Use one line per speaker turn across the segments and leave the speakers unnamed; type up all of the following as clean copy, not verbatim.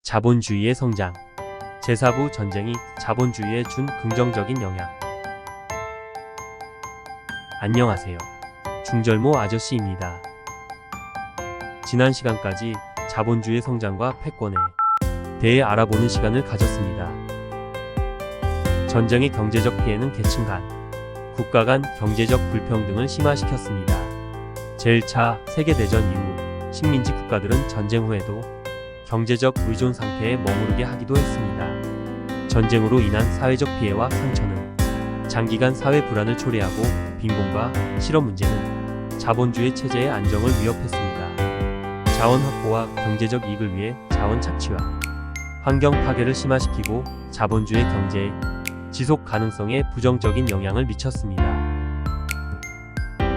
자본주의의 성장. 제4부 전쟁이 자본주의에 준 긍정적인 영향. 안녕하세요. 중절모 아저씨입니다. 지난 시간까지 자본주의의 성장과 패권에 대해 알아보는 시간을 가졌습니다. 전쟁의 경제적 피해는 계층 간, 국가 간 경제적 불평등을 심화시켰습니다. 제1차 세계대전 이후 식민지 국가들은 전쟁 후에도 경제적 의존 상태에 머무르게 하기도 했습니다. 전쟁으로 인한 사회적 피해와 상처는 장기간 사회 불안을 초래하고 빈곤과 실업 문제는 자본주의 체제의 안정을 위협했습니다. 자원 확보와 경제적 이익을 위해 자원 착취와 환경 파괴를 심화시키고 자본주의 경제의 지속 가능성에 부정적인 영향을 미쳤습니다.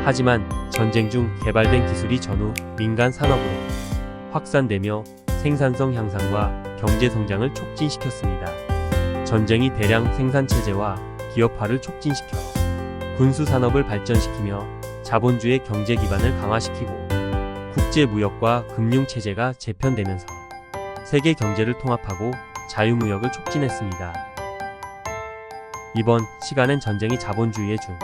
하지만 전쟁 중 개발된 기술이 전후 민간 산업으로 확산되며 생산성 향상과 경제 성장을 촉진시켰습니다. 전쟁이 대량 생산 체제와 기업화를 촉진시켜 군수 산업을 발전시키며 자본주의 경제 기반을 강화시키고 국제 무역과 금융 체제가 재편되면서 세계 경제를 통합하고 자유무역을 촉진했습니다. 이번 시간엔 전쟁이 자본주의에 준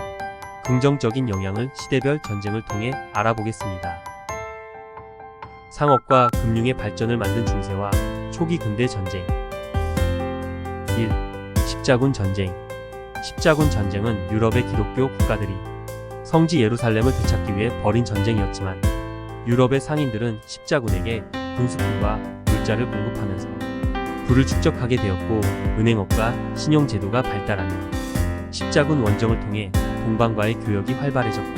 긍정적인 영향을 시대별 전쟁을 통해 알아보겠습니다. 상업과 금융의 발전을 만든 중세와 초기 근대 전쟁. 1. 십자군 전쟁. 십자군 전쟁은 유럽의 기독교 국가들이 성지 예루살렘을 되찾기 위해 벌인 전쟁이었지만 유럽의 상인들은 십자군에게 군수품과 물자를 공급하면서 부를 축적하게 되었고 은행업과 신용제도가 발달하며 십자군 원정을 통해 동방과의 교역이 활발해졌고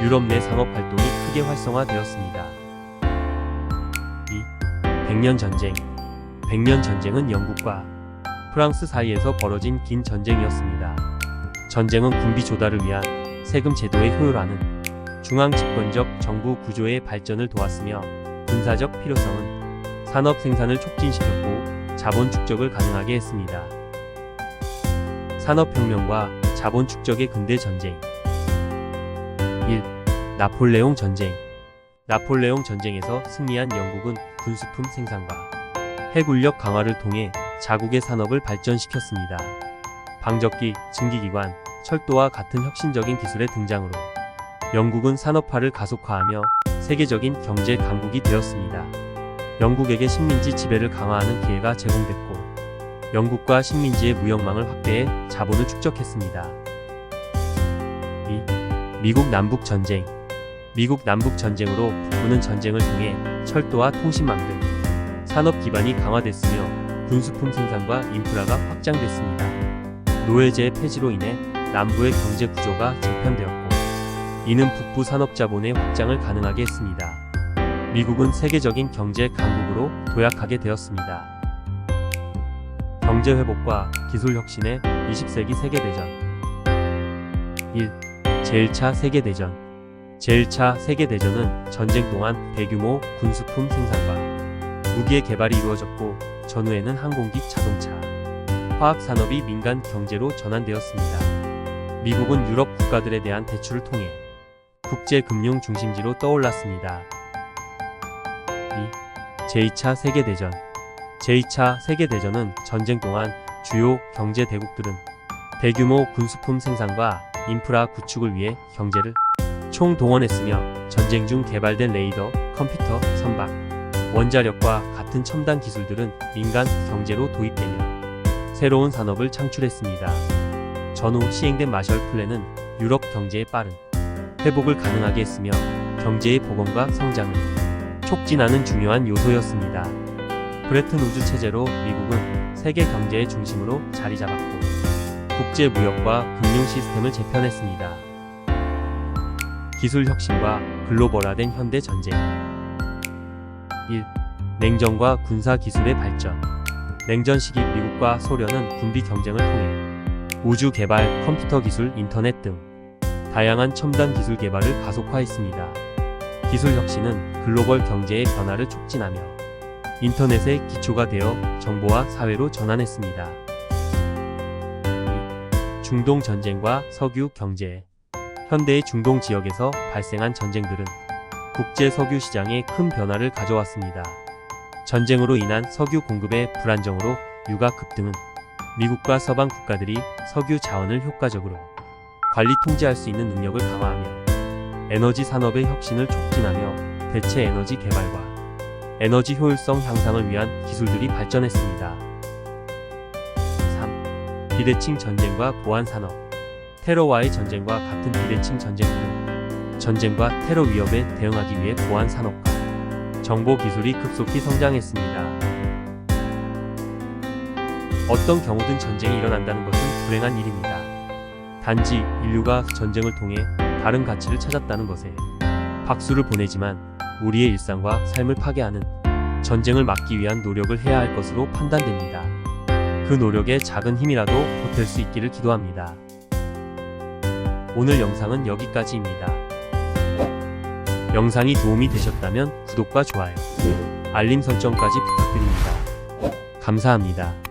유럽 내 상업 활동이 크게 활성화되었습니다. 2. 백년 전쟁. 백년 전쟁은 영국과 프랑스 사이에서 벌어진 긴 전쟁이었습니다. 전쟁은 군비 조달을 위한 세금 제도의 효율화는 중앙 집권적 정부 구조의 발전을 도왔으며 군사적 필요성은 산업 생산을 촉진시켰고 자본 축적을 가능하게 했습니다. 산업혁명과 자본 축적의 근대 전쟁. 1. 나폴레옹 전쟁. 나폴레옹 전쟁에서 승리한 영국은 군수품 생산과 해군력 강화를 통해 자국의 산업을 발전시켰습니다. 방적기, 증기기관, 철도와 같은 혁신적인 기술의 등장으로 영국은 산업화를 가속화하며 세계적인 경제 강국이 되었습니다. 영국에게 식민지 지배를 강화하는 기회가 제공됐고 영국과 식민지의 무역망을 확대해 자본을 축적했습니다. 2. 미국 남북 전쟁. 미국 남북 전쟁으로 북부는 전쟁을 통해 철도와 통신망 등 산업 기반이 강화됐으며 군수품 생산과 인프라가 확장됐습니다. 노예제의 폐지로 인해 남부의 경제 구조가 재편되었고 이는 북부 산업 자본의 확장을 가능하게 했습니다. 미국은 세계적인 경제 강국으로 도약하게 되었습니다. 경제 회복과 기술 혁신의 20세기 세계대전. 1. 제1차 세계대전. 제1차 세계대전은 전쟁 동안 대규모 군수품 생산과 무기의 개발이 이루어졌고 전후에는 항공기, 자동차, 화학산업이 민간 경제로 전환되었습니다. 미국은 유럽 국가들에 대한 대출을 통해 국제 금융 중심지로 떠올랐습니다. 2. 제2차 세계대전. 제2차 세계대전은 전쟁 동안 주요 경제 대국들은 대규모 군수품 생산과 인프라 구축을 위해 경제를 총동원했으며 전쟁 중 개발된 레이더, 컴퓨터, 선박, 원자력과 같은 첨단 기술들은 민간 경제로 도입되며 새로운 산업을 창출했습니다. 전후 시행된 마셜 플랜은 유럽 경제의 빠른 회복을 가능하게 했으며 경제의 복원과 성장을 촉진하는 중요한 요소였습니다. 브레튼 우드 체제로 미국은 세계 경제의 중심으로 자리 잡았고 국제 무역과 금융 시스템을 재편했습니다. 기술 혁신과 글로벌화된 현대 전쟁. 1. 냉전과 군사 기술의 발전. 냉전 시기 미국과 소련은 군비 경쟁을 통해 우주 개발, 컴퓨터 기술, 인터넷 등 다양한 첨단 기술 개발을 가속화했습니다. 기술 혁신은 글로벌 경제의 변화를 촉진하며 인터넷의 기초가 되어 정보와 사회로 전환했습니다. 2. 중동 전쟁과 석유 경제. 현대의 중동 지역에서 발생한 전쟁들은 국제 석유 시장에 큰 변화를 가져왔습니다. 전쟁으로 인한 석유 공급의 불안정으로 유가 급등은 미국과 서방 국가들이 석유 자원을 효과적으로 관리 통제할 수 있는 능력을 강화하며 에너지 산업의 혁신을 촉진하며 대체 에너지 개발과 에너지 효율성 향상을 위한 기술들이 발전했습니다. 3. 비대칭 전쟁과 보안 산업. 테러와의 전쟁과 같은 비대칭 전쟁들은 전쟁과 테러 위협에 대응하기 위해 보안 산업과 정보 기술이 급속히 성장했습니다. 어떤 경우든 전쟁이 일어난다는 것은 불행한 일입니다. 단지 인류가 전쟁을 통해 다른 가치를 찾았다는 것에 박수를 보내지만 우리의 일상과 삶을 파괴하는 전쟁을 막기 위한 노력을 해야 할 것으로 판단됩니다. 그 노력에 작은 힘이라도 보탤 수 있기를 기도합니다. 오늘 영상은 여기까지입니다. 영상이 도움이 되셨다면 구독과 좋아요, 알림 설정까지 부탁드립니다. 감사합니다.